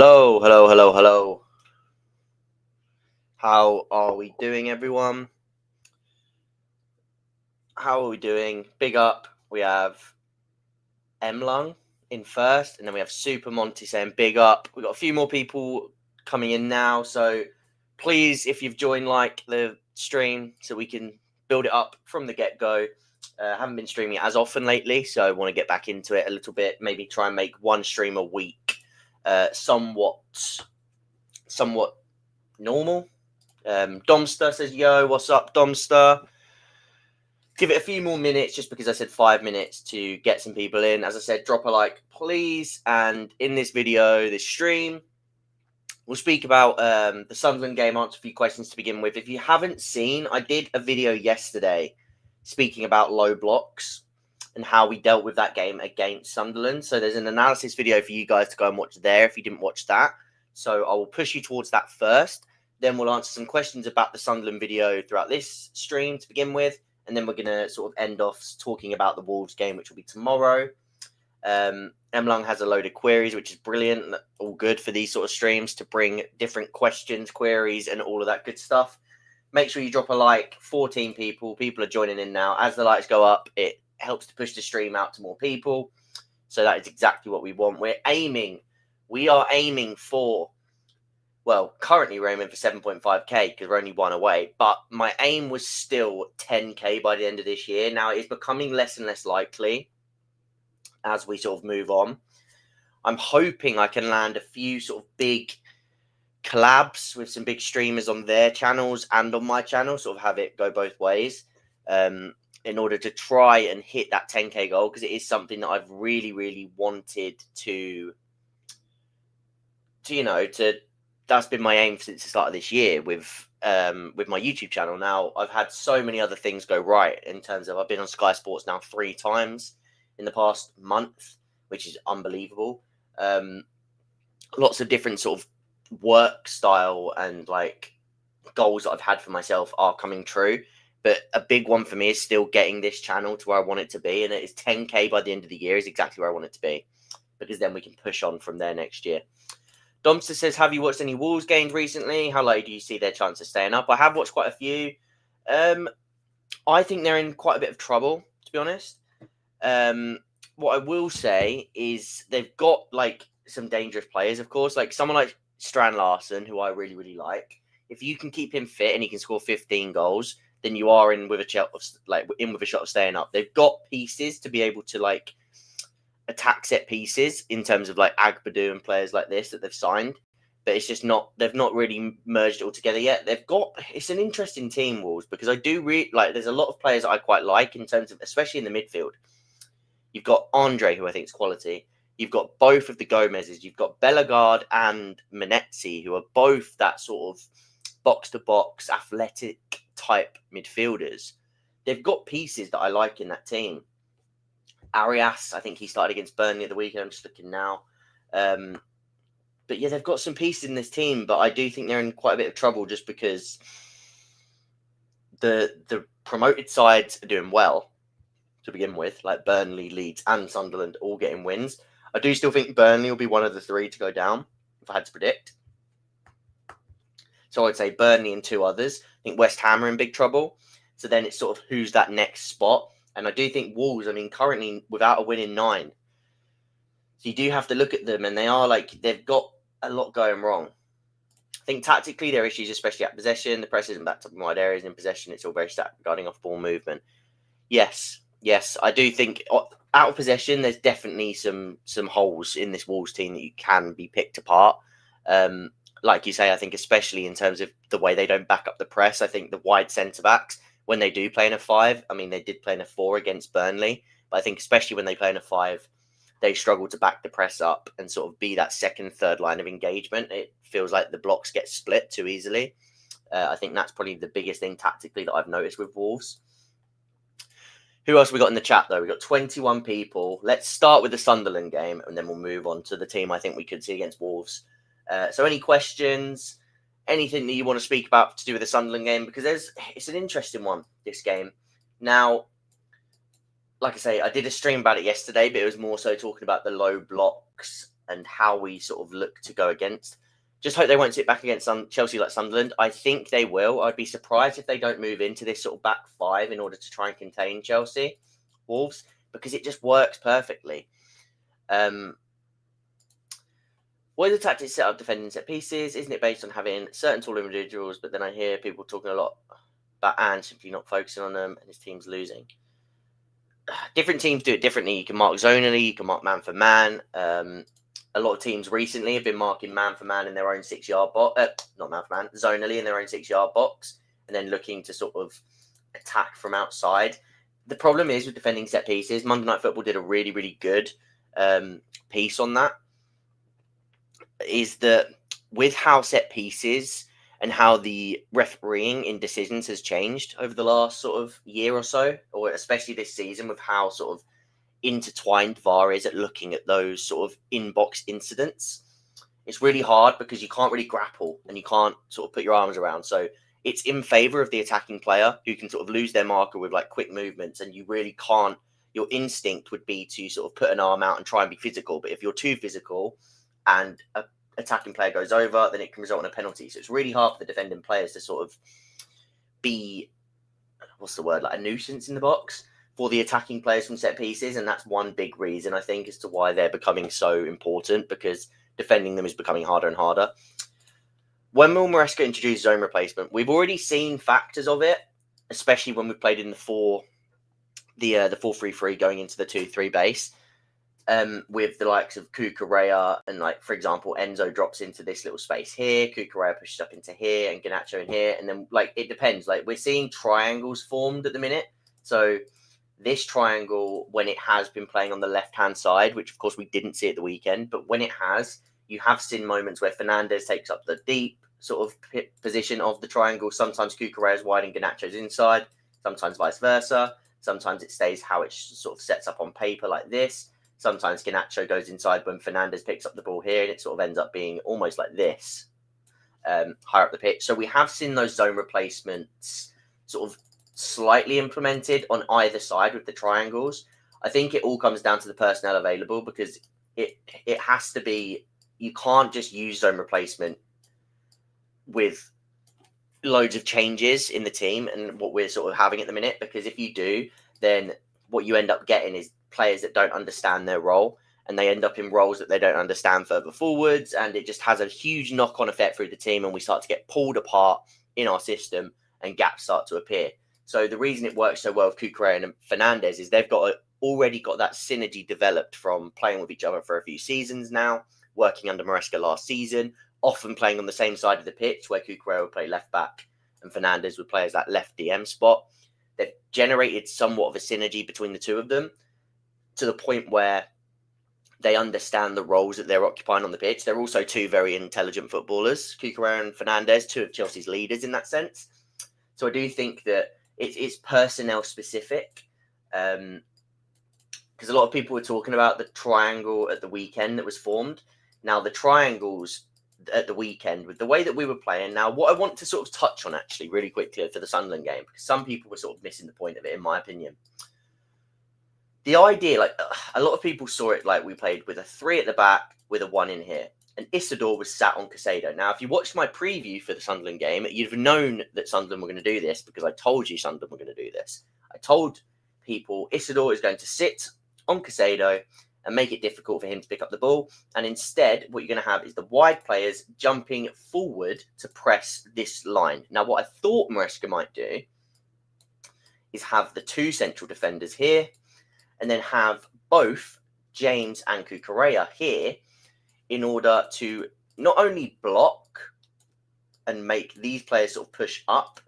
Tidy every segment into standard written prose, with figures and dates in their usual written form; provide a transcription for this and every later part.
Hello, hello, hello, hello. How are we doing, everyone? How are we doing? Big up. We have Emlung in first, and then we have Super Monty saying big up. We've got a few more people coming in now, so please, if you've joined, like the stream so we can build it up from the get-go. Haven't been streaming as often lately, so I want to get back into it a little bit. Maybe try and make one stream a week, somewhat normal. Domster says, yo, what's up, Domster? Give it a few more minutes just because I said 5 minutes to get some people in. As I said, drop a like, please. And in this video, this stream, we'll speak about the Sunderland game, answer a few questions to begin with. If you haven't seen, I did a video yesterday speaking about low blocks and how we dealt with that game against Sunderland. So there's an analysis video for you guys to go and watch there if you didn't watch that. So I will push you towards that first. Then we'll answer some questions about the Sunderland video throughout this stream to begin with. And then we're going to sort of end off talking about the Wolves game, which will be tomorrow. Emlung has a load of queries, which is brilliant. All good for these sort of streams to bring different questions, queries, and all of that good stuff. Make sure you drop a like. 14 people. People are joining in now. As the likes go up, it helps to push the stream out to more people. So that is exactly what we want. We are aiming for, well, currently we're aiming for 7.5k because we're only one away. But my aim was still 10k by the end of this year. Now it is becoming less and less likely as we sort of move on. I'm hoping I can land a few sort of big collabs with some big streamers on their channels and on my channel, sort of have it go both ways, in order to try and hit that 10k goal, because it is something that I've really wanted to that's been my aim since the start of this year with my YouTube channel. Now I've had so many other things go right in terms of I've been on Sky Sports now 3 times in the past month, which is unbelievable. Lots of different sort of work style and like goals that I've had for myself are coming true. But a big one for me is still getting this channel to where I want it to be. And it is 10k by the end of the year is exactly where I want it to be, because then we can push on from there next year. Domster says, have you watched any Wolves games recently? How low do you see their chance of staying up? I have watched quite a few. I think they're in quite a bit of trouble, to be honest. What I will say is they've got like some dangerous players, of course, like someone like Strand Larsen, who I really like. If you can keep him fit and he can score 15 goals, then you are in with a shot of staying up. They've got pieces to be able to like attack set pieces in terms of like Agbadu and players like this that they've signed, but it's just not, they've not really merged it all together yet. It's an interesting team, Wolves, because I do there's a lot of players that I quite like in terms of, especially in the midfield. You've got Andre, who I think is quality. You've got both of the Gomez's. You've got Bellegarde and Menezzi, who are both that sort of box-to-box, athletic type midfielders. They've got pieces that I like in that team. Arias, I think he started against Burnley at the weekend. I'm just looking now. But yeah, they've got some pieces in this team, but I do think they're in quite a bit of trouble just because the promoted sides are doing well to begin with, like Burnley, Leeds, and Sunderland all getting wins. I do still think Burnley will be one of the 3 to go down, if I had to predict. So I'd say Burnley and 2 others. I think West Ham are in big trouble. So then it's sort of who's that next spot. And I do think Wolves, I mean, currently without a win in 9. So you do have to look at them, and they are like, they've got a lot going wrong. I think tactically there are issues, especially at possession. The press isn't backed up in wide areas. In possession, it's all very stacked regarding off-ball movement. Yes, I do think out of possession, there's definitely some holes in this Wolves team that you can be picked apart. Like you say, I think especially in terms of the way they don't back up the press. I think the wide centre-backs, when they do play in a 5, I mean, they did play in a 4 against Burnley, but I think especially when they play in a 5, they struggle to back the press up and sort of be that second, third line of engagement. It feels like the blocks get split too easily. I think that's probably the biggest thing tactically that I've noticed with Wolves. Who else have we got in the chat, though? We've got 21 people. Let's start with the Sunderland game, and then we'll move on to the team I think we could see against Wolves. So any questions, anything that you want to speak about to do with the Sunderland game? Because it's an interesting one, this game. Now, like I say, I did a stream about it yesterday, but it was more so talking about the low blocks and how we sort of look to go against. Just hope they won't sit back against Chelsea like Sunderland. I think they will. I'd be surprised if they don't move into this sort of back five in order to try and contain Chelsea, Wolves, because it just works perfectly. What is the tactics set up defending set pieces? Isn't it based on having certain tall individuals? But then I hear people talking a lot about Ange simply not focusing on them and his team's losing. Different teams do it differently. You can mark zonally, you can mark man for man. A lot of teams recently have been marking man for man in their own 6-yard box, not man for man, zonally in their own 6-yard box, and then looking to sort of attack from outside. The problem is with defending set pieces, Monday Night Football did a really, really good piece on that, is that with how set pieces and how the refereeing in decisions has changed over the last sort of year or so, or especially this season, with how sort of intertwined VAR is at looking at those sort of in-box incidents. It's really hard because you can't really grapple and you can't sort of put your arms around. So it's in favour of the attacking player who can sort of lose their marker with like quick movements, and you really can't. Your instinct would be to sort of put an arm out and try and be physical. But if you're too physical and an attacking player goes over, then it can result in a penalty. So it's really hard for the defending players to sort of be, like a nuisance in the box for the attacking players from set pieces. And that's one big reason, I think, as to why they're becoming so important, because defending them is becoming harder and harder. When will Maresca introduce zone replacement? We've already seen factors of it, especially when we played in the 4-3-3 going into the 2-3 base, with the likes of Cucurella and, like, for example, Enzo drops into this little space here, Cucurella pushes up into here, and Garnacho in here, and then, like, it depends. Like, we're seeing triangles formed at the minute. So this triangle, when it has been playing on the left-hand side, which, of course, we didn't see at the weekend, but when it has, you have seen moments where Fernandes takes up the deep sort of position of the triangle. Sometimes Cucurella's wide and Garnacho's inside, sometimes vice versa. Sometimes it stays how it sort of sets up on paper like this. Sometimes Garnacho goes inside when Fernandes picks up the ball here, and it sort of ends up being almost like this, higher up the pitch. So we have seen those zone replacements sort of slightly implemented on either side with the triangles. I think it all comes down to the personnel available, because it has to be, you can't just use zone replacement with loads of changes in the team and what we're sort of having at the minute, because if you do, then what you end up getting is players that don't understand their role, and they end up in roles that they don't understand further forwards, and it just has a huge knock-on effect through the team, and we start to get pulled apart in our system and gaps start to appear. So the reason it works so well with Cucurella and Fernandes is they've already got that synergy developed from playing with each other for a few seasons now, working under Maresca last season, often playing on the same side of the pitch, where Cucurella would play left back and Fernandes would play as that left DM spot. They've generated somewhat of a synergy between the two of them, to the point where they understand the roles that they're occupying on the pitch. They're also two very intelligent footballers, Cucurella and Fernandes, two of Chelsea's leaders in that sense. So I do think that it's personnel specific, because a lot of people were talking about the triangle at the weekend that was formed. Now, the triangles at the weekend, with the way that we were playing, now what I want to sort of touch on actually really quickly for the Sunderland game, because some people were sort of missing the point of it, in my opinion. The idea, like, a lot of people saw it like we played with a 3 at the back with a 1 in here, and Isidore was sat on Casado. Now, if you watched my preview for the Sunderland game, you'd have known that Sunderland were going to do this, because I told you Sunderland were going to do this. I told people Isidore is going to sit on Casado and make it difficult for him to pick up the ball. And instead, what you're going to have is the wide players jumping forward to press this line. Now, what I thought Maresca might do is have the 2 central defenders here, and then have both James and Cucurella here, in order to not only block and make these players sort of push up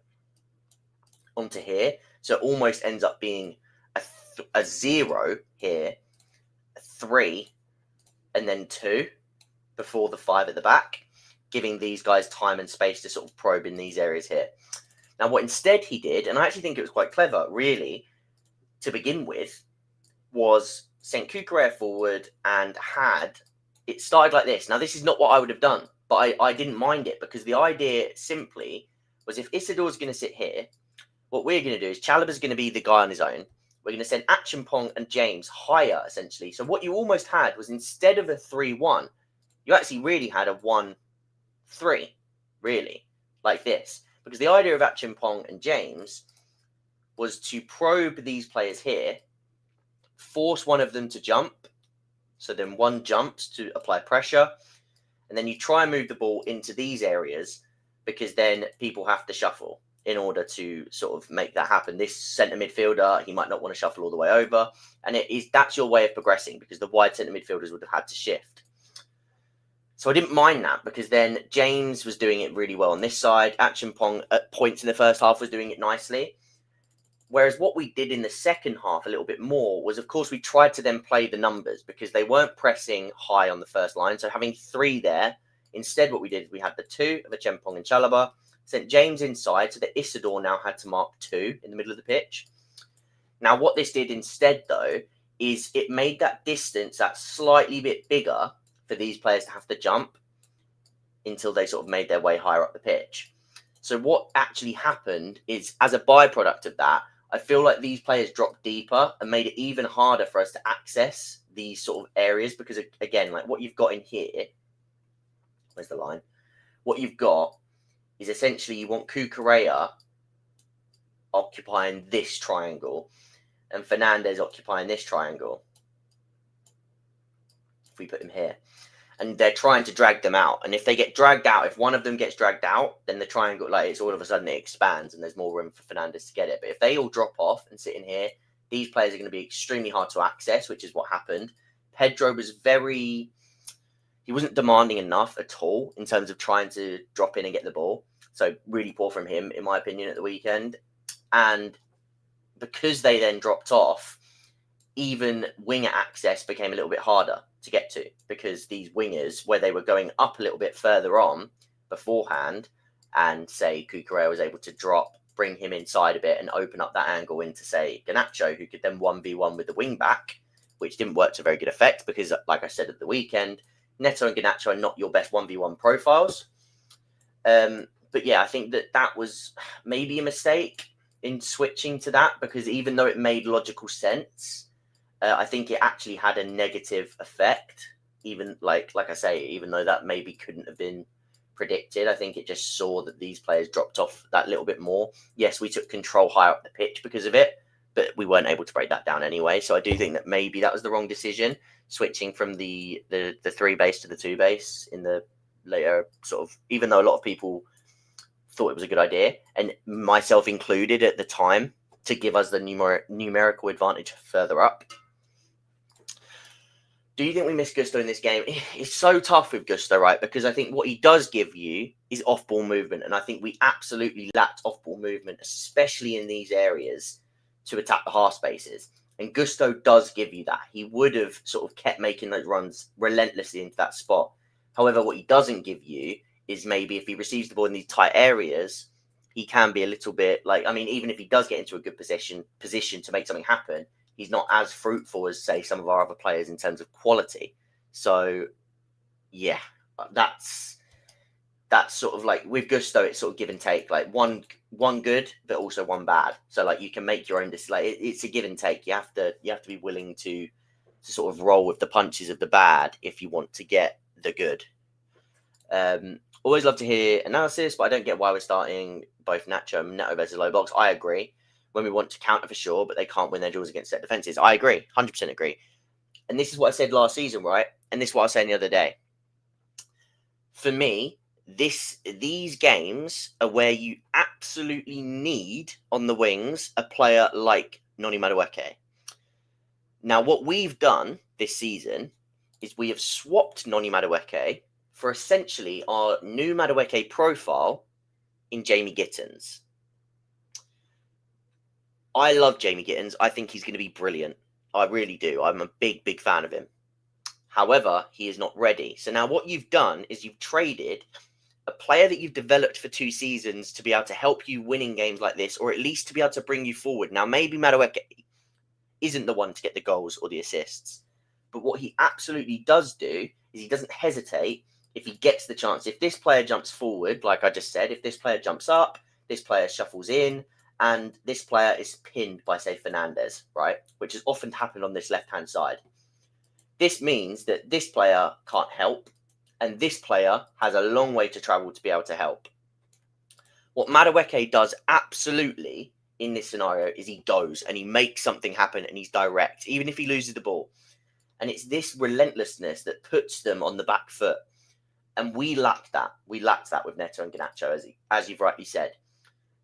onto here, so it almost ends up being a 0 here, 3, and then 2 before the 5 at the back, giving these guys time and space to sort of probe in these areas here. Now, what instead he did, and I actually think it was quite clever, really, to begin with, was sent Cucurella forward and it started like this. Now, this is not what I would have done, but I didn't mind it, because the idea simply was, if Isidore's going to sit here, what we're going to do is Chalobah's going to be the guy on his own. we're going to send Acheampong and James higher, essentially. So what you almost had was, instead of a 3-1, you actually really had a 1-3, really, like this. Because the idea of Acheampong and James was to probe these players here, force one of them to jump, so then one jumps to apply pressure, and then you try and move the ball into these areas, because then people have to shuffle in order to sort of make that happen. This centre midfielder, he might not want to shuffle all the way over, and that's your way of progressing, because the wide centre midfielders would have had to shift. So I didn't mind that, because then James was doing it really well on this side. Acheampong at points in the first half was doing it nicely. Whereas what we did in the second half a little bit more was, of course, we tried to then play the numbers, because they weren't pressing high on the first line. So having 3 there, instead what we did is we had the 2 of Acheampong and Chalobah, sent James inside, so that Isidore now had to mark 2 in the middle of the pitch. Now, what this did instead, though, is it made that distance that slightly bit bigger for these players to have to jump until they sort of made their way higher up the pitch. So what actually happened is, as a byproduct of that, I feel like these players dropped deeper and made it even harder for us to access these sort of areas, because, again, like what you've got in here, where's the line? What you've got is essentially you want Cucurella occupying this triangle and Fernandez occupying this triangle. If we put him here. And they're trying to drag them out. And if they get dragged out, if one of them gets dragged out, then the triangle, like, it's all of a sudden it expands and there's more room for Fernandez to get it. But if they all drop off and sit in here, these players are going to be extremely hard to access, which is what happened. Pedro was he wasn't demanding enough at all in terms of trying to drop in and get the ball. So really poor from him, in my opinion, at the weekend. And because they then dropped off, even winger access became a little bit harder to get to, because these wingers, where they were going up a little bit further on beforehand, and say Cucurella was able to drop, bring him inside a bit and open up that angle into, say, Garnacho, who could then 1v1 with the wing back, which didn't work to very good effect, because, like I said at the weekend, Neto and Garnacho are not your best 1v1 profiles. But yeah, I think that was maybe a mistake in switching to that, because even though it made logical sense, I think it actually had a negative effect. Even like I say, even though that maybe couldn't have been predicted, I think it just saw that these players dropped off that little bit more. Yes, we took control higher up the pitch because of it, but we weren't able to break that down anyway. So I do think that maybe that was the wrong decision, switching from the 3 base to the 2 base in the later sort of, even though a lot of people thought it was a good idea, and myself included at the time, to give us the numerical advantage further up. Do you think we missed Gusto in this game? It's so tough with Gusto, right? Because I think what he does give you is off-ball movement, and I think we absolutely lacked off-ball movement, especially in these areas, to attack the half spaces. And Gusto does give you that. He would have sort of kept making those runs relentlessly into that spot. However, what he doesn't give you is, maybe if he receives the ball in these tight areas, he can be a little bit like, I mean, even if he does get into a good position to make something happen, he's not as fruitful as, say, some of our other players in terms of quality. So, yeah, that's sort of like, with Gusto, it's sort of give and take, like one good, but also one bad. So, like, you can make your own it's a give and take. You have to be willing to sort of roll with the punches of the bad if you want to get the good. Always love to hear analysis, but I don't get why we're starting both Nacho and Neto versus low box. I agree. When we want to counter, for sure, but they can't win their duels against set defenses. I agree. 100% agree. And this is what I said last season, right? And this is what I was saying the other day. For me, these games are where you absolutely need, on the wings, a player like Noni Madueke. Now, what we've done this season is we have swapped Noni Madueke for essentially our new Madueke profile in Jamie Gittins. I love Jamie Gittins. I think he's going to be brilliant. I really do. I'm a big, big fan of him. However, he is not ready. So now what you've done is you've traded a player that you've developed for 2 seasons to be able to help you win in games like this, or at least to be able to bring you forward. Now, maybe Madueke isn't the one to get the goals or the assists, but what he absolutely does do is he doesn't hesitate if he gets the chance. If this player jumps forward, like I just said, if this player jumps up, this player shuffles in, and this player is pinned by, say, Fernandez, right? Which has often happened on this left-hand side. This means that this player can't help, and this player has a long way to travel to be able to help. What Madueke does absolutely in this scenario is he goes and he makes something happen and he's direct, even if he loses the ball. And it's this relentlessness that puts them on the back foot. And we lacked that. We lacked that with Neto and Garnacho, as you've rightly said.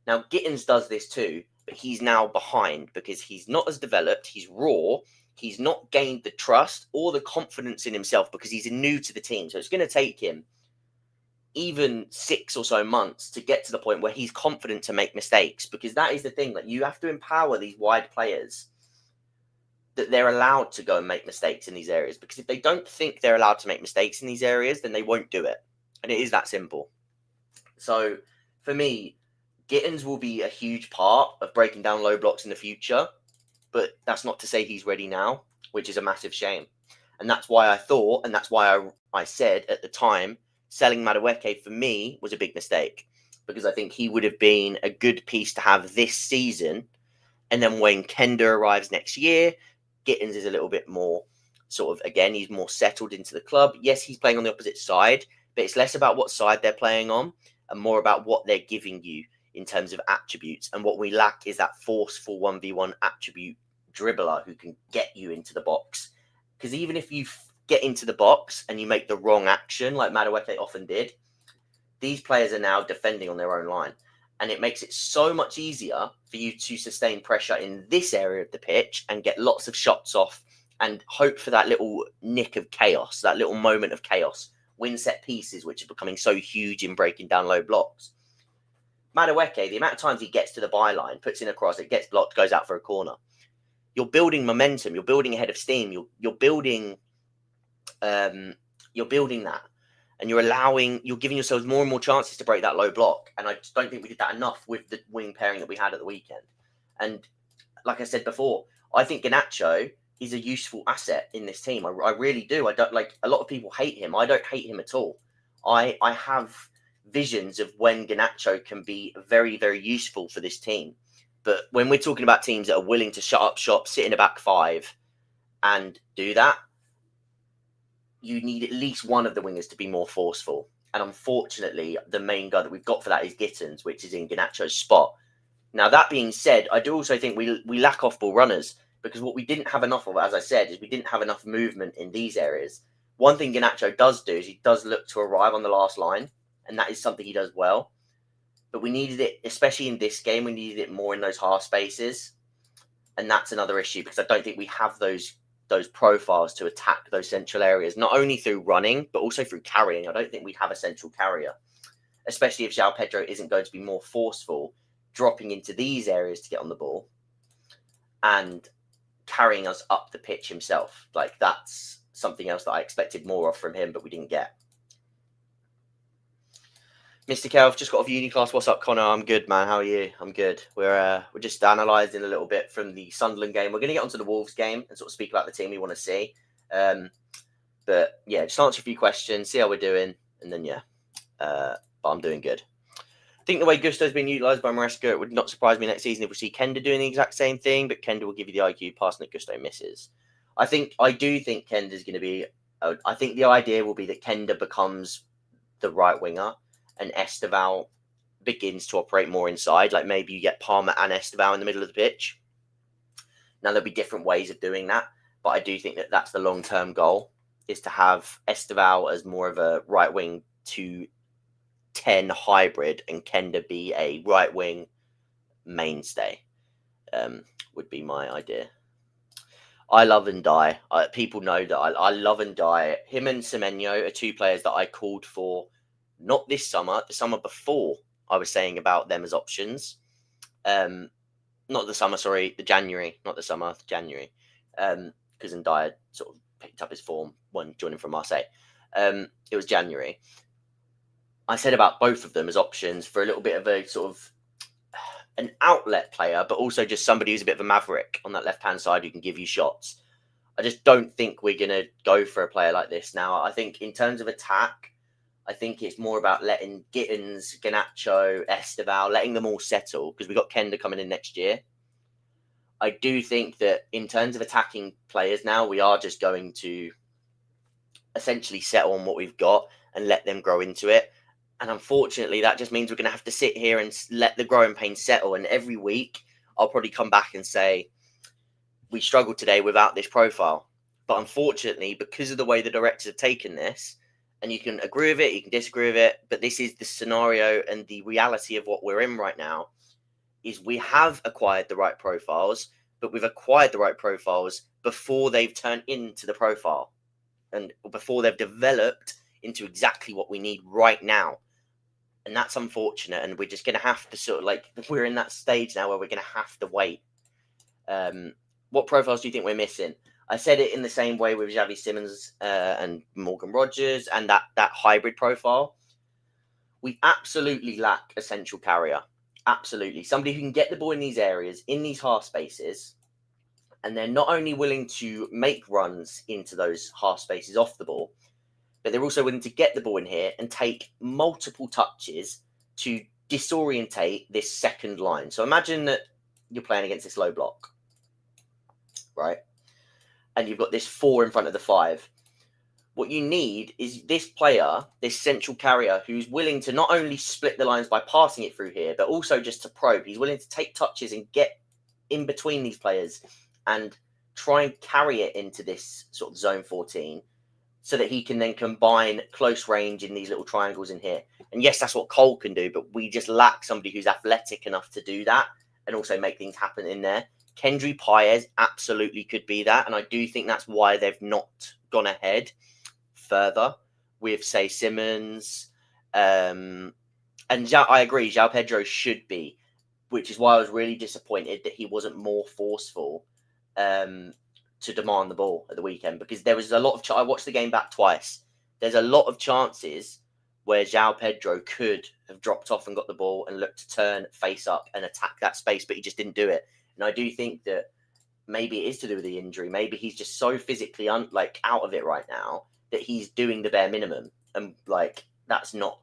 Now, Gittins does this too, but he's now behind because he's not as developed. He's raw. He's not gained the trust or the confidence in himself because he's new to the team. So it's going to take him even 6 or so months to get to the point where he's confident to make mistakes, because that is the thing. Like, you have to empower these wide players that they're allowed to go and make mistakes in these areas, because if they don't think they're allowed to make mistakes in these areas, then they won't do it. And it is that simple. So for me, Gittins will be a huge part of breaking down low blocks in the future, but that's not to say he's ready now, which is a massive shame. And that's why I thought, and that's why I said at the time, selling Madueke for me was a big mistake, because I think he would have been a good piece to have this season. And then when Kenda arrives next year, Gittins is a little bit more sort of, again, he's more settled into the club. Yes, he's playing on the opposite side, but it's less about what side they're playing on and more about what they're giving you in terms of attributes. And what we lack is that forceful 1v1 attribute dribbler who can get you into the box. Because even if you get into the box and you make the wrong action, like Madueke often did, these players are now defending on their own line. And it makes it so much easier for you to sustain pressure in this area of the pitch and get lots of shots off and hope for that little nick of chaos, that little moment of chaos. Win set pieces, which are becoming so huge in breaking down low blocks. Madueke, the amount of times he gets to the byline, puts in a cross, it gets blocked, goes out for a corner. You're building momentum. You're building ahead of steam. You're building that. And you're giving yourselves more and more chances to break that low block. And I just don't think we did that enough with the wing pairing that we had at the weekend. And like I said before, I think Garnacho is a useful asset in this team. I really do. I don't like, a lot of people hate him. I don't hate him at all. I have visions of when Garnacho can be very, very useful for this team. But when we're talking about teams that are willing to shut up shop, sit in a back five and do that, you need at least one of the wingers to be more forceful. And unfortunately, the main guy that we've got for that is Gittins, which is in Garnacho's spot. Now, that being said, I do also think we lack off-ball runners, because what we didn't have enough of, as I said, is we didn't have enough movement in these areas. One thing Garnacho does do is he does look to arrive on the last line, and that is something he does well. But we needed it, especially in this game, we needed it more in those half spaces. And that's another issue, because I don't think we have those profiles to attack those central areas, not only through running, but also through carrying. I don't think we have a central carrier, especially if João Pedro isn't going to be more forceful, dropping into these areas to get on the ball and carrying us up the pitch himself. Like, that's something else that I expected more of from him, but we didn't get. Mr. Kev, just got off uni class. What's up, Connor? I'm good, man. How are you? I'm good. We're just analysing a little bit from the Sunderland game. We're going to get onto the Wolves game and sort of speak about the team we want to see. But yeah, just answer a few questions, see how we're doing, and then but I'm doing good. I think the way Gusto's been utilised by Maresca, it would not surprise me next season if we see Kenda doing the exact same thing, but Kenda will give you the IQ passing that Gusto misses. I do think Kenda's going to be... I think the idea will be that Kenda becomes the right winger, and Esteval begins to operate more inside. Like, maybe you get Palmer and Esteval in the middle of the pitch. Now, there'll be different ways of doing that, but I do think that that's the long-term goal, is to have Esteval as more of a right wing to 10 hybrid and Kenda be a right wing mainstay, would be my idea. I love and die. People know that I love and die. Him and Semenyo are two players that I called for. Not this summer, the summer before, I was saying about them as options. Not the summer, sorry, the January, not the summer, the January. Because Ndaya sort of picked up his form when joining from Marseille. It was January. I said about both of them as options for a little bit of a sort of an outlet player, but also just somebody who's a bit of a maverick on that left-hand side who can give you shots. I just don't think we're going to go for a player like this now. I think in terms of attack, I think it's more about letting Gittins, Garnacho, Esteval, letting them all settle, because we've got Kenda coming in next year. I do think that in terms of attacking players now, we are just going to essentially settle on what we've got and let them grow into it. And unfortunately, that just means we're going to have to sit here and let the growing pains settle. And every week, I'll probably come back and say, we struggled today without this profile. But unfortunately, because of the way the directors have taken this, and you can agree with it, you can disagree with it, but this is the scenario and the reality of what we're in right now, is we have acquired the right profiles, but we've acquired the right profiles before they've turned into the profile and before they've developed into exactly what we need right now. And that's unfortunate. And we're just going to have to sort of like, we're in that stage now where we're going to have to wait. What profiles do you think we're missing? I said it in the same way with Xavi Simons and Morgan Rogers and that hybrid profile. We absolutely lack a central carrier. Absolutely. Somebody who can get the ball in these areas, in these half spaces, and they're not only willing to make runs into those half spaces off the ball, but they're also willing to get the ball in here and take multiple touches to disorientate this second line. So imagine that you're playing against this low block, right? And you've got this 4 in front of the 5. What you need is this player, this central carrier, who's willing to not only split the lines by passing it through here, but also just to probe. He's willing to take touches and get in between these players and try and carry it into this sort of zone 14 so that he can then combine close range in these little triangles in here. And yes, that's what Cole can do, but we just lack somebody who's athletic enough to do that and also make things happen in there. Kendry Paez absolutely could be that, and I do think that's why they've not gone ahead further with, say, Simmons. And I agree, João Pedro should be, which is why I was really disappointed that he wasn't more forceful to demand the ball at the weekend, because there was a lot of I watched the game back twice. There's a lot of chances where João Pedro could have dropped off and got the ball and looked to turn face up and attack that space, but he just didn't do it. And I do think that maybe it is to do with the injury. Maybe he's just so physically out of it right now that he's doing the bare minimum, and that's not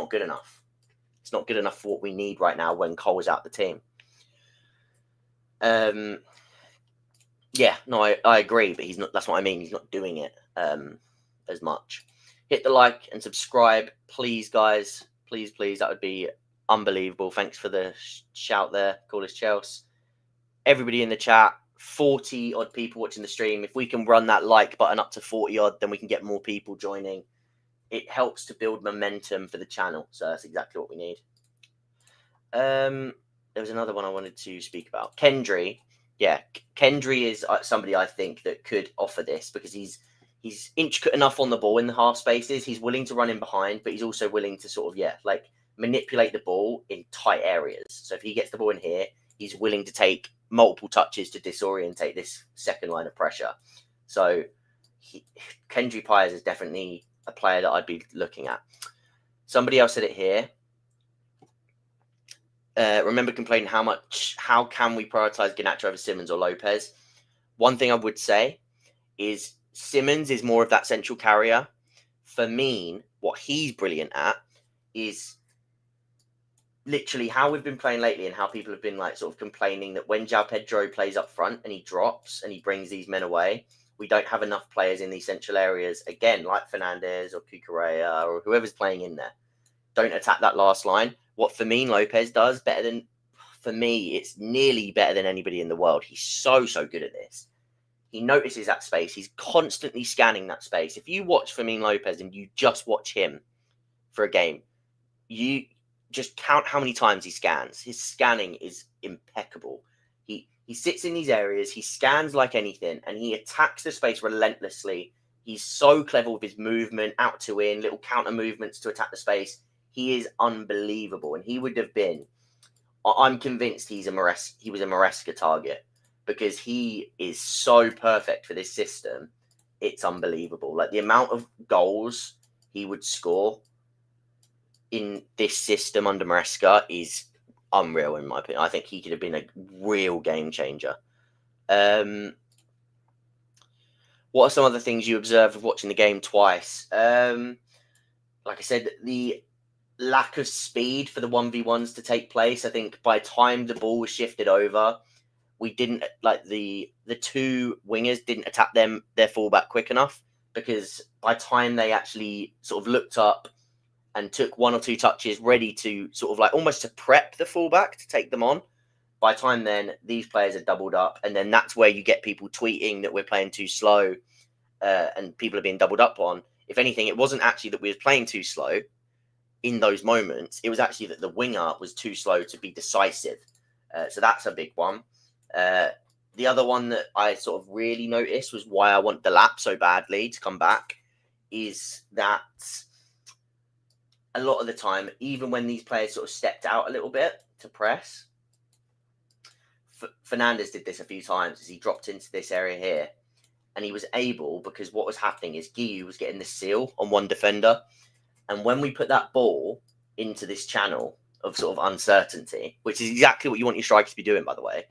good enough. It's not good enough for what we need right now when Cole is out the team. Yeah, no, I agree, but he's not. That's what I mean. He's not doing it as much. Hit the like and subscribe, please, guys. Please, that would be unbelievable. Thanks for the shout there. Call us Chelsea. Everybody in the chat, 40 odd people watching the stream. If we can run that like button up to 40 odd, then we can get more people joining. It helps to build momentum for the channel. So that's exactly what we need. There was another one I wanted to speak about. Kendry. Yeah, Kendry is somebody I think that could offer this, because he's intricate enough on the ball in the half spaces. He's willing to run in behind, but he's also willing to sort of, manipulate the ball in tight areas. So if he gets the ball in here, he's willing to take multiple touches to disorientate this second line of pressure. So Kendry Paez is definitely a player that I'd be looking at. Somebody else said it here. Remember complaining how can we prioritize Garnacho over Simmons or Lopez? One thing I would say is Simmons is more of that central carrier. Firmino, what he's brilliant at is literally how we've been playing lately, and how people have been sort of complaining that when João Pedro plays up front and he drops and he brings these men away, we don't have enough players in these central areas, again, like Fernandes or Cucurella or whoever's playing in there. Don't attack that last line. What Fermin Lopez does better than, for me, it's nearly better than anybody in the world. He's so good at this. He notices that space. He's constantly scanning that space. If you watch Fermin Lopez and you just watch him for a game, you just count how many times he scans. His scanning is impeccable. He sits in these areas, he scans like anything, and he attacks the space relentlessly. He's so clever with his movement, out to in, little counter movements to attack the space. He is unbelievable, and he would have been, I'm convinced he was a Maresca target, because he is so perfect for this system. It's unbelievable. The amount of goals he would score in this system under Maresca is unreal, in my opinion. I think he could have been a real game changer. What are some other things you observed of watching the game twice? like I said, the lack of speed for the 1v1s to take place. I think by the time the ball was shifted over, we didn't like the two wingers didn't attack their fullback quick enough, because by the time they actually sort of looked up and took one or two touches ready to sort of like almost to prep the fullback to take them on, by the time then these players are doubled up, and then that's where you get people tweeting that we're playing too slow, and people are being doubled up on. If anything, it wasn't actually that we were playing too slow in those moments. It was actually that the winger was too slow to be decisive. So that's a big one. The other one that I sort of really noticed was why I want Delap so badly to come back is that a lot of the time, even when these players sort of stepped out a little bit to press, Fernandes did this a few times as he dropped into this area here, and he was able, because what was happening is Guiu was getting the seal on one defender, and when we put that ball into this channel of sort of uncertainty, which is exactly what you want your striker to be doing, by the way,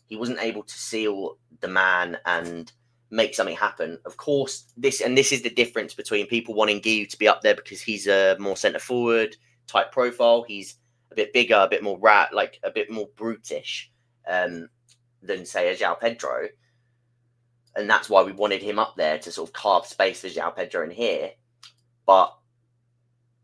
he wasn't able to seal the man and make something happen. Of course, this is the difference between people wanting Guiu to be up there because he's a more centre forward type profile. He's a bit bigger, a bit more like a bit more brutish than say a João Pedro, and that's why we wanted him up there to sort of carve space for João Pedro in here. But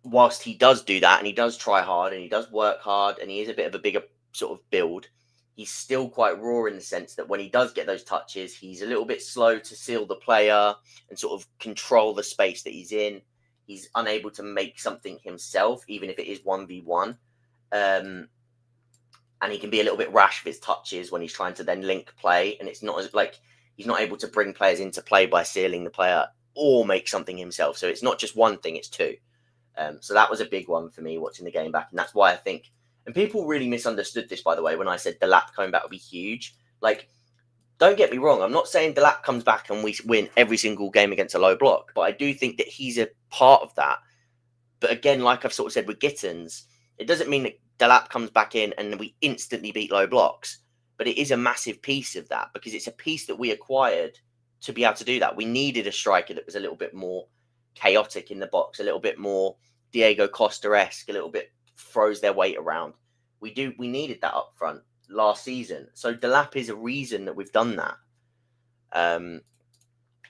whilst he does do that, and he does try hard, and he does work hard, and he is a bit of a bigger sort of build, he's still quite raw in the sense that when he does get those touches, he's a little bit slow to seal the player and sort of control the space that he's in. He's unable to make something himself, even if it is 1v1. And he can be a little bit rash with his touches when he's trying to then link play. And it's not as like he's not able to bring players into play by sealing the player or make something himself. So it's not just one thing, it's two. So that was a big one for me watching the game back. And that's why I think, and people really misunderstood this, by the way, when I said Delap coming back would be huge. Like, don't get me wrong. I'm not saying Delap comes back and we win every single game against a low block, but I do think that he's a part of that. But again, like I've sort of said with Gittins, it doesn't mean that Delap comes back in and we instantly beat low blocks. But it is a massive piece of that because it's a piece that we acquired to be able to do that. We needed a striker that was a little bit more chaotic in the box, a little bit more Diego Costa-esque, a little bit throws their weight around. We needed that up front last season. So Delap is a reason that we've done that.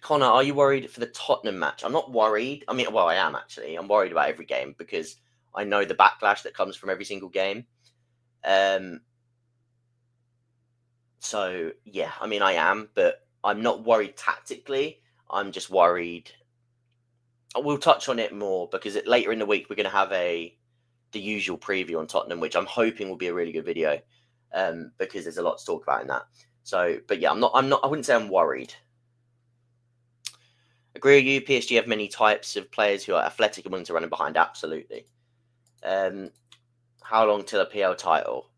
Connor, are you worried for the Tottenham match? I'm not worried. I mean, well, I am actually. I'm worried about every game because I know the backlash that comes from every single game. So, yeah, I mean, I am, but I'm not worried tactically. I'm just worried. We'll touch on it more because later in the week, we're going to have the usual preview on Tottenham, which I'm hoping will be a really good video because there's a lot to talk about in that. So, but yeah, I wouldn't say I'm worried. Agree with you. PSG have many types of players who are athletic and willing to run in behind. Absolutely. How long till a PL title?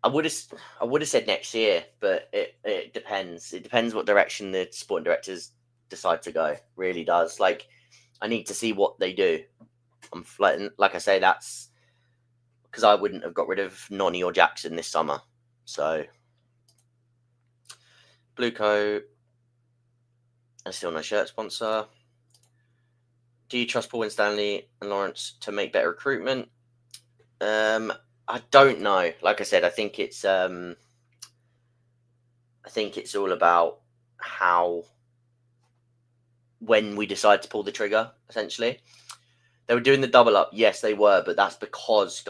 I would have said next year, but it depends. It depends what direction the sporting directors decide to go. Really does. Like, I need to see what they do. I'm like I say, that's because I wouldn't have got rid of Nonny or Jackson this summer. So, Blueco, and still no shirt sponsor. Do you trust Paul Winstanley and Lawrence to make better recruitment? I don't know. Like I said, I think it's all about when we decide to pull the trigger. Essentially, they were doing the double up. Yes, they were, but that's because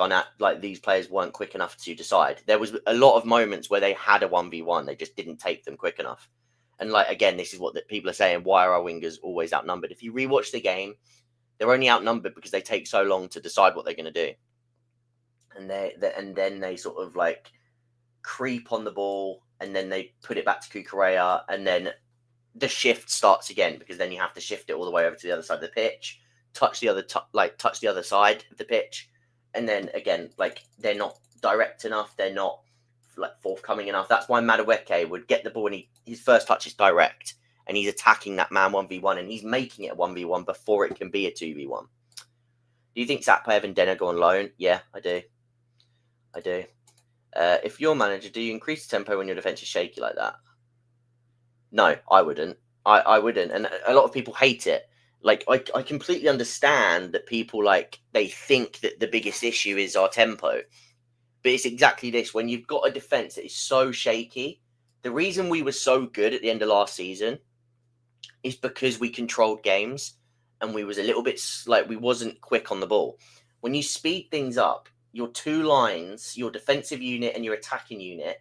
these players weren't quick enough to decide. There was a lot of moments where they had a 1v1, they just didn't take them quick enough. And again, this is what people are saying. Why are our wingers always outnumbered? If you rewatch the game, they're only outnumbered because they take so long to decide what they're going to do. And then they sort of creep on the ball, and then they put it back to Cucurella, and then the shift starts again because then you have to shift it all the way over to the other side of the pitch, touch the other side of the pitch, and then again they're not direct enough, they're not forthcoming enough. That's why Madueke would get the ball and his first touch is direct, and he's attacking that man 1v1, and he's making it a 1v1 before it can be a 2v1. Do you think Zappaev and Denner go on loan? Yeah, I do. If you're manager, do you increase the tempo when your defence is shaky like that? No, I wouldn't. I wouldn't. And a lot of people hate it. Like, I completely understand that people, like, they think that the biggest issue is our tempo. But it's exactly this. When you've got a defence that is so shaky, the reason we were so good at the end of last season is because we controlled games and we was a little bit, like, we wasn't quick on the ball. When you speed things up, your two lines, your defensive unit and your attacking unit,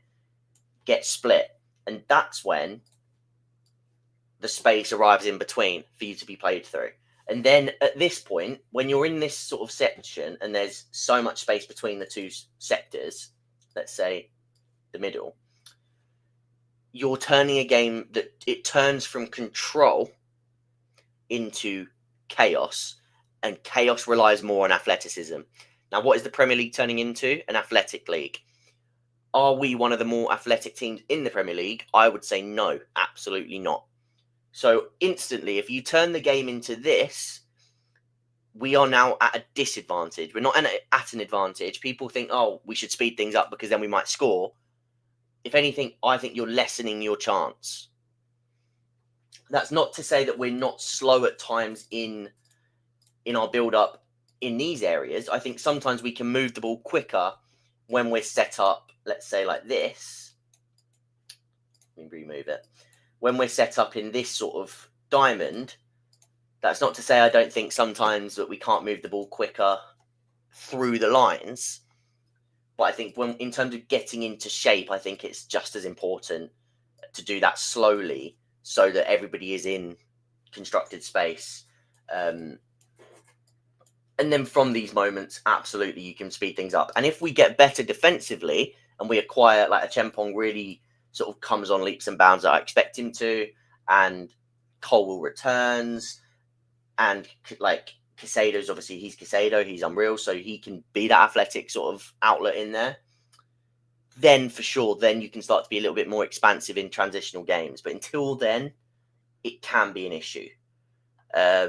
get split. And that's when the space arrives in between for you to be played through. And then at this point, when you're in this sort of section and there's so much space between the two sectors, let's say the middle, you're turning a game that it turns from control into chaos, and chaos relies more on athleticism. Now, what is the Premier League turning into? An athletic league. Are we one of the more athletic teams in the Premier League? I would say no, absolutely not. So instantly, if you turn the game into this, we are now at a disadvantage. We're not at an advantage. People think, oh, we should speed things up because then we might score. If anything, I think you're lessening your chance. That's not to say that we're not slow at times in our build-up in these areas. I think sometimes we can move the ball quicker when we're set up, let's say like this. Let me remove it. When we're set up in this sort of diamond, that's not to say I don't think sometimes that we can't move the ball quicker through the lines. But I think when, in terms of getting into shape, I think it's just as important to do that slowly so that everybody is in constructed space. And then from these moments, absolutely, you can speed things up. And if we get better defensively and we acquire, like, a Chempong really sort of comes on leaps and bounds that I expect him to, and Colwell returns, and, like, Casado's obviously, he's Casado, he's unreal, so he can be that athletic sort of outlet in there. Then, for sure, then you can start to be a little bit more expansive in transitional games. But until then, it can be an issue. I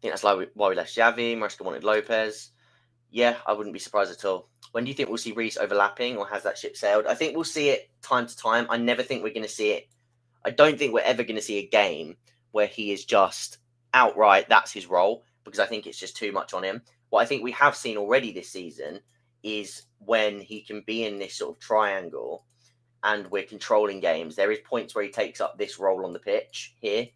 think that's why we left Xavi. Maresca wanted Lopez. Yeah, I wouldn't be surprised at all. When do you think we'll see Reece overlapping, or has that ship sailed? I think we'll see it time to time. I never think we're going to see it. I don't think we're ever going to see a game where he is just outright, that's his role, because I think it's just too much on him. What I think we have seen already this season is when he can be in this sort of triangle and we're controlling games, there is points where he takes up this role on the pitch here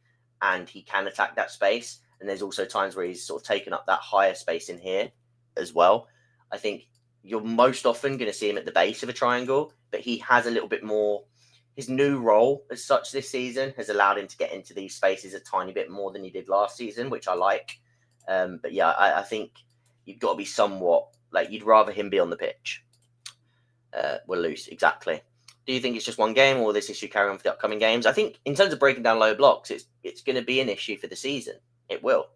and he can attack that space. And there's also times where he's sort of taken up that higher space in here as well. I think you're most often going to see him at the base of a triangle, but he has a little bit more. His new role as such this season has allowed him to get into these spaces a tiny bit more than he did last season, which I like. But yeah, I think you've got to be somewhat, like, you'd rather him be on the pitch. We're loose, exactly. Do you think it's just one game, or will this issue carry on for the upcoming games? I think in terms of breaking down low blocks, it's going to be an issue for the season. It will.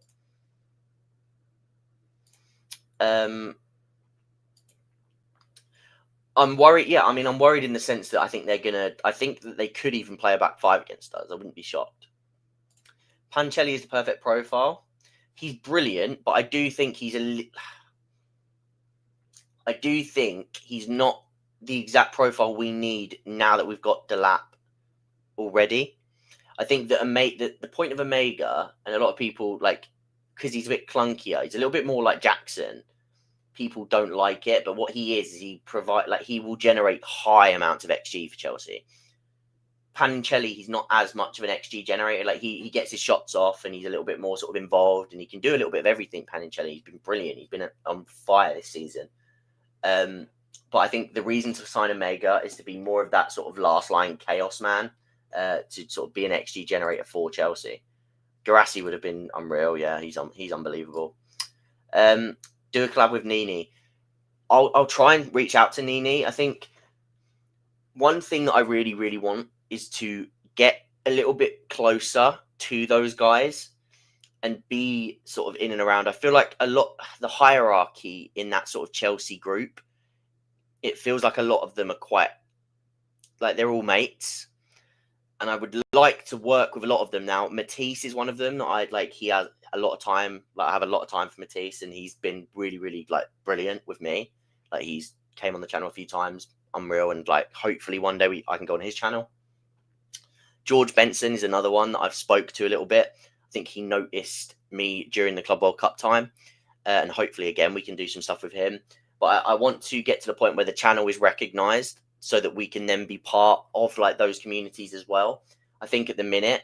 I'm worried. Yeah, I mean, I'm worried in the sense that I think that they could even play a back five against us. I wouldn't be shocked. Pancelli is the perfect profile. He's brilliant, but I do think he's not the exact profile we need now that we've got Delap already. I think that the point of Omega, and a lot of people, like, because he's a bit clunkier, he's a little bit more like Jackson. People don't like it, but what he is he will generate high amounts of XG for Chelsea. Pancelli, he's not as much of an XG generator. Like, he gets his shots off and he's a little bit more sort of involved and he can do a little bit of everything. Pancelli, he's been brilliant. He's been on fire this season. But I think the reason to sign Omega is to be more of that sort of last line chaos man, to sort of be an XG generator for Chelsea. Garassi would have been unreal. Yeah, he's unbelievable. Do a collab with Nini. I'll try and reach out to Nini. I think one thing that I really, really want is to get a little bit closer to those guys and be sort of in and around. I feel like the hierarchy in that sort of Chelsea group, it feels like a lot of them are quite, like, they're all mates. And I would like to work with a lot of them now. Matisse is one of them that I like. He has a lot of time. Like, I have a lot of time for Matisse, and he's been really, really, like, brilliant with me. Like, he's came on the channel a few times, unreal, and, like, hopefully one day I can go on his channel. George Benson is another one that I've spoke to a little bit. I think he noticed me during the Club World Cup time, and hopefully again we can do some stuff with him. But I want to get to the point where the channel is recognised so that we can then be part of like those communities as well. I think at the minute,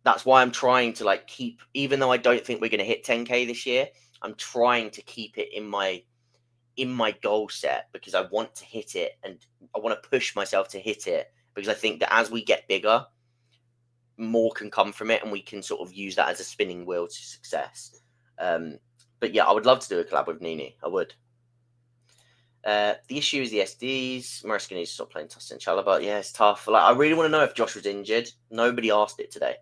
that's why I'm trying to like keep, even though I don't think we're going to hit 10K this year, I'm trying to keep it in my goal set, because I want to hit it and I want to push myself to hit it, because I think that as we get bigger, more can come from it and we can sort of use that as a spinning wheel to success. But yeah, I would love to do a collab with Nini. I would. The issue is the SDs. Mariska needs to stop playing Tosin Chalobah. Yeah, it's tough. Like, I really want to know if Josh was injured. Nobody asked it today.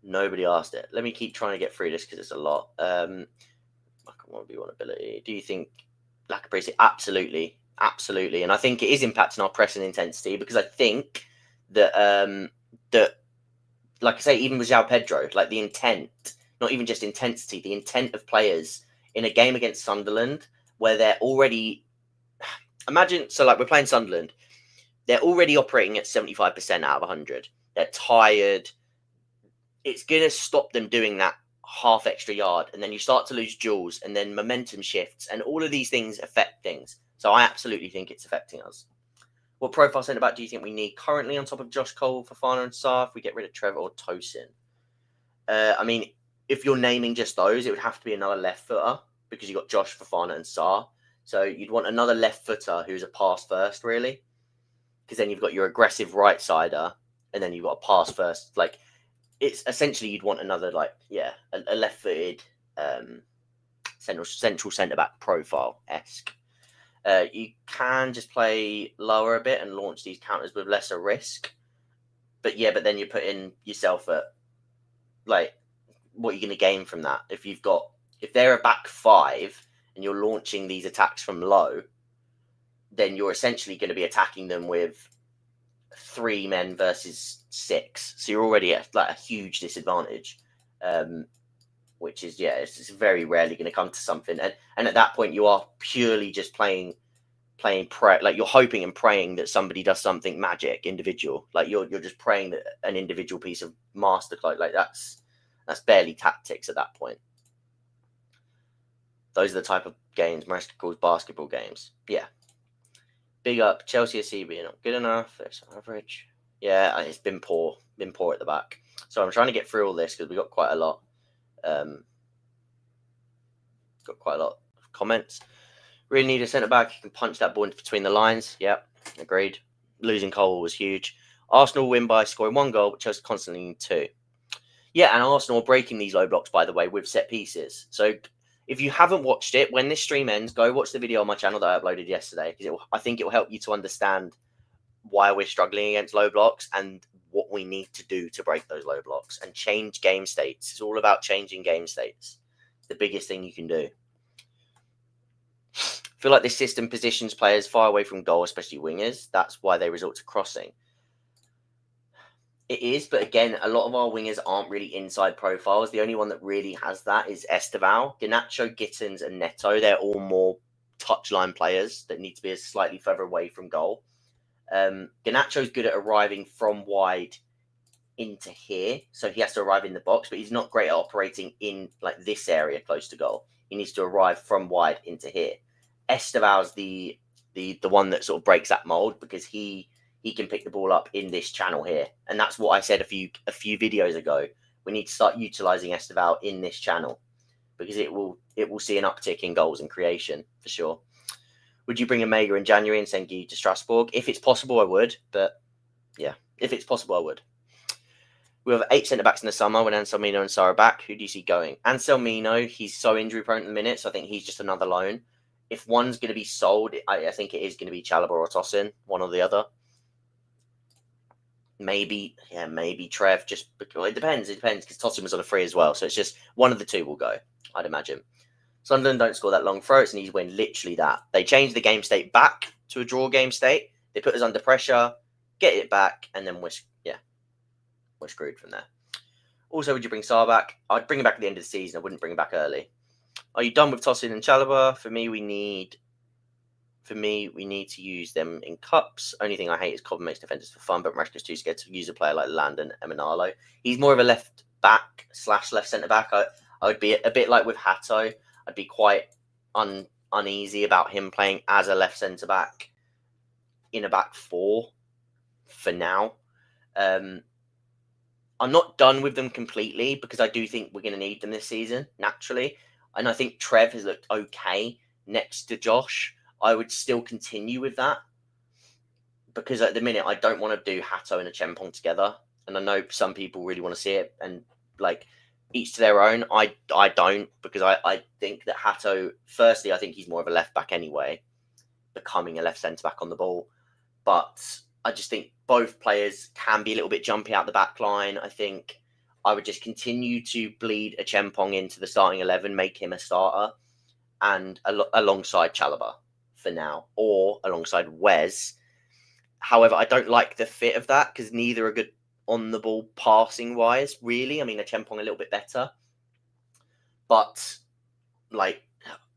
Nobody asked it. Let me keep trying to get through this because it's a lot. Ability. Do you think lack of pressing? Absolutely. Absolutely. And I think it is impacting our pressing intensity, because I think that, like I say, even with João Pedro, like the intent, not even just intensity, the intent of players in a game against Sunderland where they're already, imagine, so like we're playing Sunderland, they're already operating at 75% out of 100. They're tired. It's going to stop them doing that half extra yard, and then you start to lose duels, and then momentum shifts, and all of these things affect things. So I absolutely think it's affecting us. What profile centre back do you think we need currently on top of Josh Cole, Fofana and Sarr if we get rid of Trevor or Tosin? I mean, if you're naming just those, it would have to be another left footer, because you've got Josh, Fofana and Sarr. So you'd want another left footer who's a pass first, really, because then you've got your aggressive right sider, and then you've got a pass first. Like, it's essentially you'd want another, like, yeah, a left-footed central centre-back profile-esque. You can just play lower a bit and launch these counters with lesser risk. But yeah, but then you're putting yourself at, like, what are you going to gain from that? If they're a back five and you're launching these attacks from low, then you're essentially going to be attacking them with 3 men versus 6. So you're already at like a huge disadvantage, which is, yeah, it's very rarely going to come to something. And at that point, you are purely just playing like you're hoping and praying that somebody does something magic, individual. Like you're just praying that an individual piece of masterclass, like that's barely tactics at that point. Those are the type of games Mariska calls basketball games. Yeah. Big up Chelsea SC being not good enough. It's average. Yeah, it's been poor. Been poor at the back. So I'm trying to get through all this because we got quite a lot. Got quite a lot of comments. Really need a centre back who can punch that ball into between the lines. Yep, agreed. Losing Cole was huge. Arsenal win by scoring 1 goal, but Chelsea constantly need 2. Yeah, and Arsenal are breaking these low blocks, by the way, with set pieces. So if you haven't watched it, when this stream ends, go watch the video on my channel that I uploaded yesterday, because I think it will help you to understand why we're struggling against low blocks and what we need to do to break those low blocks and change game states. It's all about changing game states. It's the biggest thing you can do. I feel like this system positions players far away from goal, especially wingers. That's why they resort to crossing. It is, but again, a lot of our wingers aren't really inside profiles. The only one that really has that is Esteval. Garnacho, Gittins, and Neto, they're all more touchline players that need to be slightly further away from goal. Garnacho's good at arriving from wide into here, so he has to arrive in the box, but he's not great at operating in like this area close to goal. He needs to arrive from wide into here. Esteval's the one that sort of breaks that mold, because he can pick the ball up in this channel here. And that's what I said a few videos ago. We need to start utilising Esteval in this channel, because it will see an uptick in goals and creation for sure. Would you bring a Mega in January and send Guy to Strasbourg? If it's possible, I would. But yeah, if it's possible, I would. We have 8 centre-backs in the summer when Anselmino and Sarr are back. Who do you see going? Anselmino, he's so injury-prone at the minute, so I think he's just another loan. If one's going to be sold, I think it is going to be Chalobah or Tosin, one or the other. Maybe Trev, just because it depends, because Tosin was on a free as well, so it's just one of the two will go, I'd imagine. Sunderland don't score that long throws, and he's win literally that. They changed the game state back to a draw game state. They put us under pressure, get it back, and then we're screwed from there. Also, would you bring Sarr back? I'd bring him back at the end of the season. I wouldn't bring him back early. Are you done with Tosin and Chalobah? For me, we need For me, we need to use them in cups. Only thing I hate is Cobham makes defenders for fun, but Mareshka's too scared to use a player like Landon Emanalo. He's more of a left back / left centre back. I would be a bit like with Hatto. I'd be quite uneasy about him playing as a left centre back in a back four for now. I'm not done with them completely because I do think we're going to need them this season, naturally. And I think Trev has looked okay next to Josh. I would still continue with that because at the minute I don't want to do Hatto and a Chempong together. And I know some people really want to see it, and like each to their own. I don't, because I think that Hatto, firstly, I think he's more of a left back anyway, becoming a left centre back on the ball. But I just think both players can be a little bit jumpy out the back line. I think I would just continue to bleed a Chempong into the starting 11, make him a starter, and alongside Chalobah for now, or alongside Wes. However, I don't like the fit of that because neither are good on the ball passing wise, really. I mean, a Chempong a little bit better, but like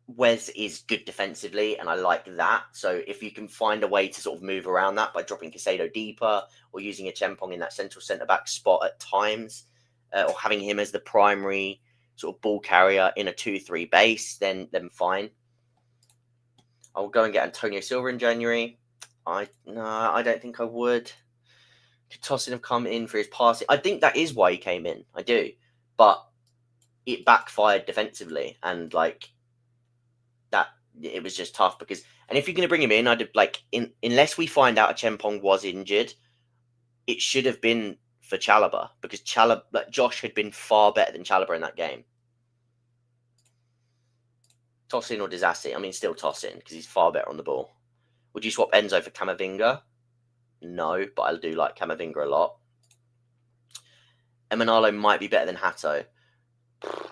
Wes is good defensively, and I like that. So if you can find a way to sort of move around that by dropping Caicedo deeper or using a Chempong in that central centre back spot at times, or having him as the primary sort of ball carrier in a 2-3 base, then fine. I'll go and get Antonio Silva in January. I don't think I would. Could Tosin have come in for his passing? I think that is why he came in. I do, but it backfired defensively, and like that, it was just tough because. And if you're going to bring him in, I'd unless we find out a Chempong was injured, it should have been for Chalobah because Josh had been far better than Chalobah in that game. Tosin or Disasi? I mean, still Tosin because he's far better on the ball. Would you swap Enzo for Camavinga? No, but I do like Camavinga a lot. Emanalo might be better than Hatto.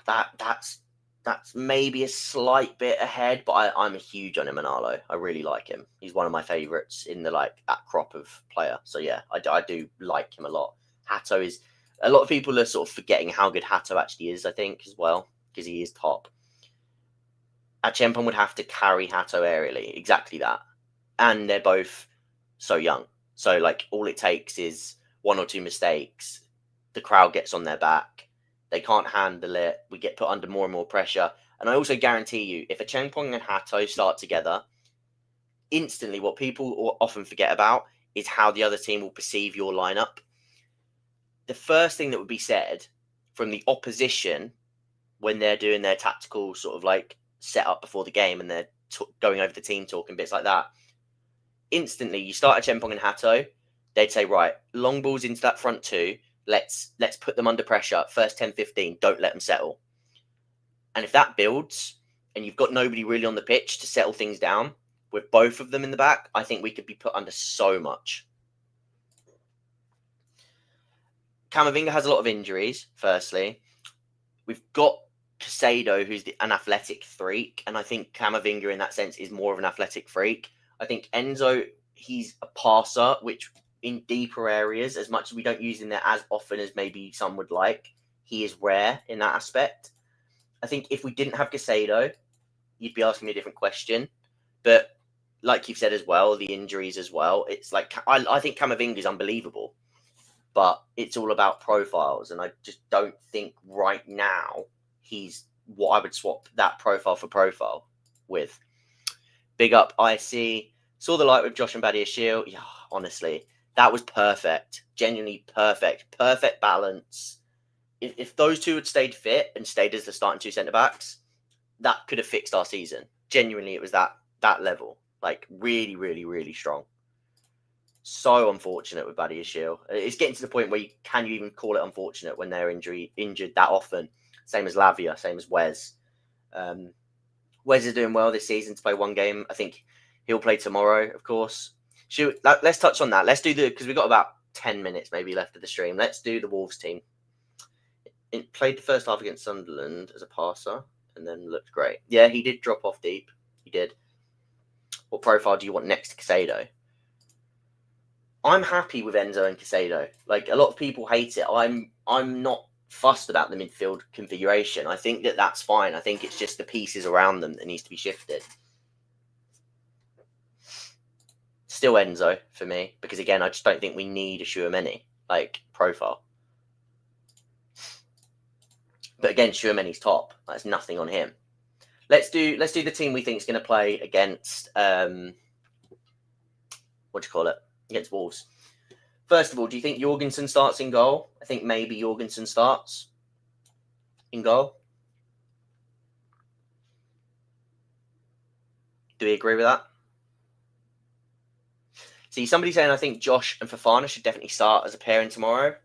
That's maybe a slight bit ahead, but I'm huge on Emanalo. I really like him. He's one of my favourites in that crop of player. So yeah, I do like him a lot. Hatto is, a lot of people are sort of forgetting how good Hatto actually is, I think, as well, because he is top. Chempong would have to carry Hatto aerially, exactly that. And they're both so young. So all it takes is one or two mistakes. The crowd gets on their back. They can't handle it. We get put under more and more pressure. And I also guarantee you, if a Chempong and Hatto start together, instantly what people often forget about is how the other team will perceive your lineup. The first thing that would be said from the opposition when they're doing their tactical sort of set up before the game and they're going over the team talk and bits like that, instantly you start a Chempong and Hatto, they'd say, right, long balls into that front two, let's put them under pressure, first 10-15, don't let them settle. And if that builds and you've got nobody really on the pitch to settle things down, with both of them in the back, I think we could be put under so much. Camavinga has a lot of injuries, firstly. We've got Caicedo, who's an athletic freak, and I think Camavinga in that sense is more of an athletic freak. I think Enzo, he's a passer, which in deeper areas, as much as we don't use him there as often as maybe some would like, he is rare in that aspect. I think if we didn't have Caicedo, you'd be asking me a different question. But like you've said as well, the injuries as well, it's I think Camavinga is unbelievable. But it's all about profiles, and I just don't think right now he's what I would swap that profile for profile with. Big up IC. Saw the light with Josh and Badiashile. Yeah, honestly, that was perfect. Genuinely perfect. Perfect balance. If those two had stayed fit and stayed as the starting two centre-backs, that could have fixed our season. Genuinely, it was that level. Really, really, really strong. So unfortunate with Badiashile. It's getting to the point where you even call it unfortunate when they're injured that often. Same as Lavia, same as Wes. Wes is doing well this season to play one game. I think he'll play tomorrow, of course. Let's touch on that. Let's do because we've got about 10 minutes maybe left of the stream. Let's do the Wolves team. It played the first half against Sunderland as a passer and then looked great. Yeah, he did drop off deep. He did. What profile do you want next to Caicedo? I'm happy with Enzo and Caicedo. A lot of people hate it. I'm not fussed about the midfield configuration. I think that's fine. I think it's just the pieces around them that needs to be shifted. Still Enzo for me, because again, I just don't think we need a Tchouaméni profile. But again, Tchouaméni's top. That's nothing on him. Let's do the team we think is going to play against against Wolves. First of all, do you think Jorgensen starts in goal? I think maybe Jorgensen starts in goal. Do we agree with that? See, somebody saying I think Josh and Fofana should definitely start as a pairing tomorrow.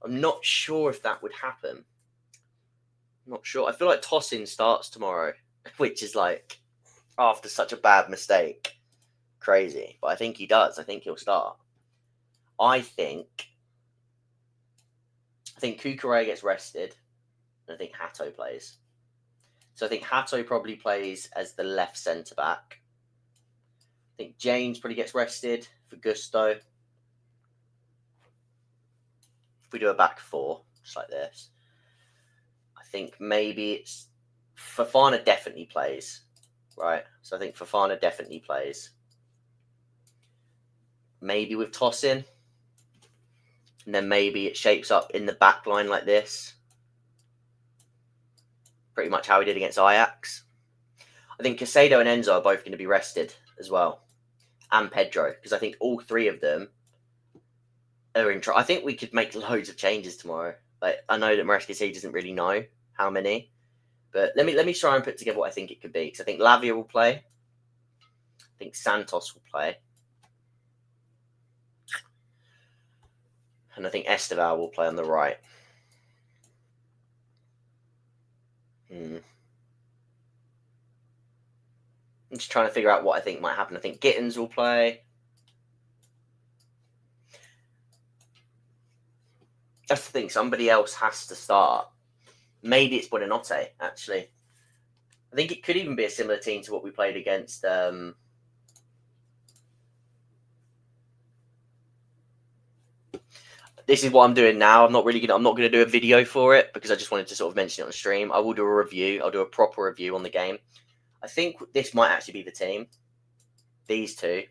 I'm not sure if that would happen. I'm not sure. I feel like Tosin starts tomorrow, which is like after such a bad mistake. Crazy. But I think he does. I think he'll start. I think Kukurea gets rested, and I think Hato plays. So I think Hato probably plays as the left centre back. I think James probably gets rested for Gusto. If we do a back four, just like this, I think maybe it's Fofana definitely plays, right? So I think Fofana definitely plays. Maybe with Tosin. And then maybe it shapes up in the back line like this. Pretty much how we did against Ajax. I think Casado and Enzo are both going to be rested as well. And Pedro, because I think all three of them are in I think we could make loads of changes tomorrow. I know that Maresca said he doesn't really know how many. But let me try and put together what I think it could be. Because I think Lavia will play. I think Santos will play. And I think Esteval will play on the right. I'm just trying to figure out what I think might happen. I think Gittins will play. That's the thing. Somebody else has to start. Maybe it's Buonanotte, actually. I think it could even be a similar team to what we played against... This is what I'm doing now. I'm not going to do a video for it because I just wanted to sort of mention it on stream. I will do a review. I'll do a proper review on the game. I think this might actually be the team. These two.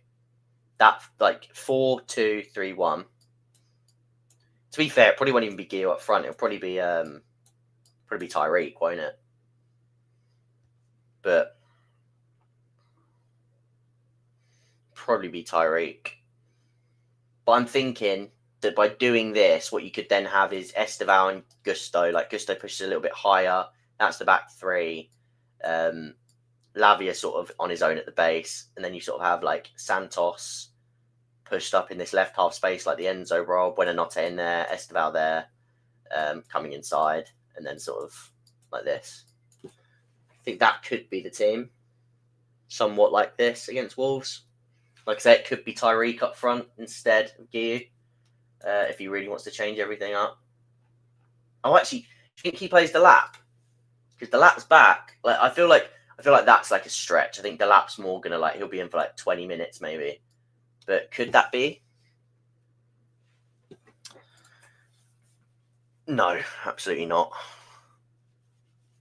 That 4-2-3-1. To be fair, it probably won't even be Gio up front. It'll probably be Tyreek, won't it? But probably be Tyreek. But I'm thinking that by doing this, what you could then have is Esteval and Gusto. Gusto pushes a little bit higher. That's the back three. Lavia sort of on his own at the base. And then you sort of have Santos pushed up in this left half space like the Enzo role. Buonanotte in there. Esteval there. Coming inside. And then sort of like this. I think that could be the team. Somewhat like this against Wolves. Like I said, it could be Tyreek up front instead of Guiu. If he really wants to change everything up. Oh, actually, do you think he plays the lap? Because the lap's back. I feel like that's a stretch. I think the lap's more gonna he'll be in for 20 minutes maybe. But could that be? No, absolutely not.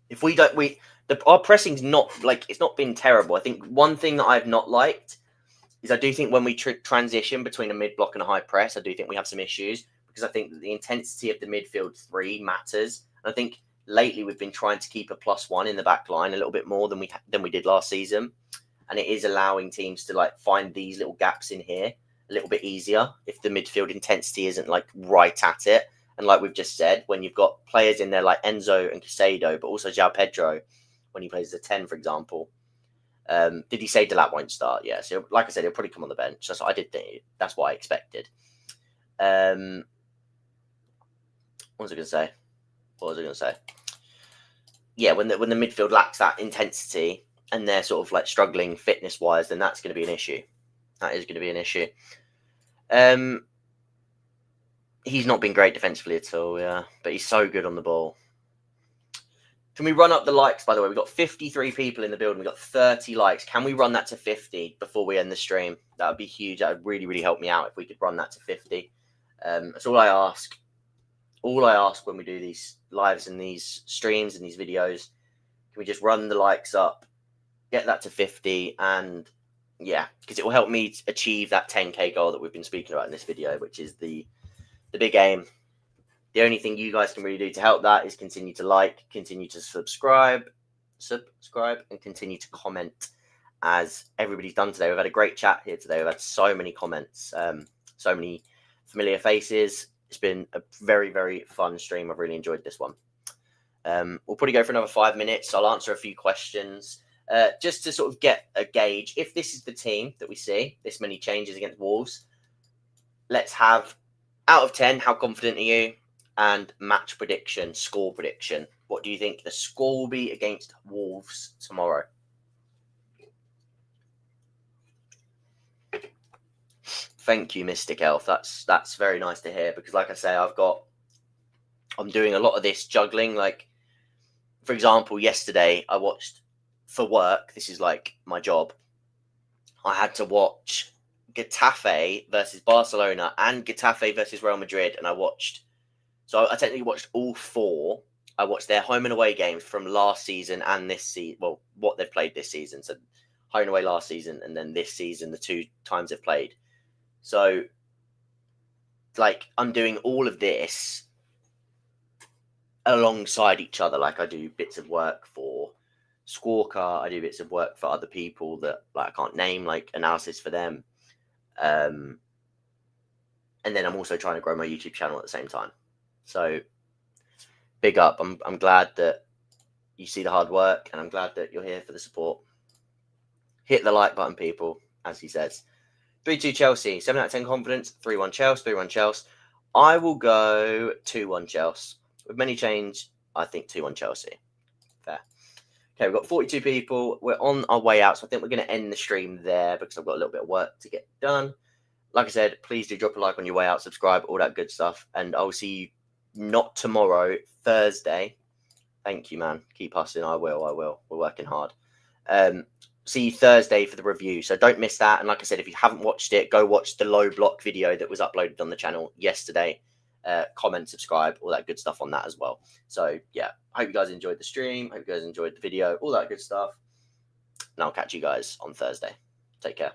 If we don't, our pressing's not it's not been terrible. I think one thing that I've not liked is I do think when we transition between a mid block and a high press, I do think we have some issues because I think the intensity of the midfield three matters. And I think lately we've been trying to keep a +1 in the back line a little bit more than we did last season, and it is allowing teams to find these little gaps in here a little bit easier if the midfield intensity isn't right at it. And like we've just said, when you've got players in there like Enzo and Casado, but also João Pedro when he plays as a 10, for example. Did he say Delap won't start? Yeah. So, like I said, he'll probably come on the bench. That's what I did think. That's what I expected. What was I going to say? Yeah, when the midfield lacks that intensity and they're sort of struggling fitness-wise, then that's going to be an issue. That is going to be an issue. He's not been great defensively at all, yeah. But he's so good on the ball. Can we run up the likes, by the way? We've got 53 people in the building. We've got 30 likes. Can we run that to 50 before we end the stream? That would be huge. That would really, really help me out if we could run that to 50. That's all I ask. All I ask when we do these lives and these streams and these videos, can we just run the likes up, get that to 50, and yeah, because it will help me achieve that 10k goal that we've been speaking about in this video, which is the big aim. The only thing you guys can really do to help that is continue to like, continue to subscribe, and continue to comment, as everybody's done today. We've had a great chat here today. We've had so many comments, so many familiar faces. It's been a very, very fun stream. I've really enjoyed this one. We'll probably go for another 5 minutes. I'll answer a few questions just to sort of get a gauge. If this is the team that we see, this many changes against Wolves, let's have out of 10, how confident are you? And match prediction, score prediction. What do you think the score will be against Wolves tomorrow? Thank you, Mystic Elf. That's very nice to hear, because like I say, I'm doing a lot of this juggling. Like, for example, yesterday I watched, for work, this is like my job, I had to watch Getafe versus Barcelona and Getafe versus Real Madrid, and I technically watched all four. I watched their home and away games from last season and this season. Well, what they've played this season. So home and away last season, and then this season, the 2 times they've played. So, like, I'm doing all of this alongside each other. Like, I do bits of work for Squawker. I do bits of work for other people that, like, I can't name, like analysis for them. And then I'm also trying to grow my YouTube channel at the same time. So big up. I'm glad that you see the hard work, and I'm glad that you're here for the support. Hit the like button, people, as he says. 3-2 Chelsea, 7 out of 10 confidence, 3-1 Chelsea, 3-1 Chelsea. I will go 2-1 Chelsea. With many change, I think 2-1 Chelsea. Fair. Okay, we've got 42 people. We're on our way out, so I think we're going to end the stream there because I've got a little bit of work to get done. Like I said, please do drop a like on your way out, subscribe, all that good stuff. And I'll see you not tomorrow, Thursday. Thank you, man. Keep hustling. I will. We're working hard. See you Thursday for the review. So don't miss that. And like I said, if you haven't watched it, go watch the low block video that was uploaded on the channel yesterday. Comment, subscribe, all that good stuff on that as well. So yeah, hope you guys enjoyed the stream. Hope you guys enjoyed the video, all that good stuff. And I'll catch you guys on Thursday. Take care.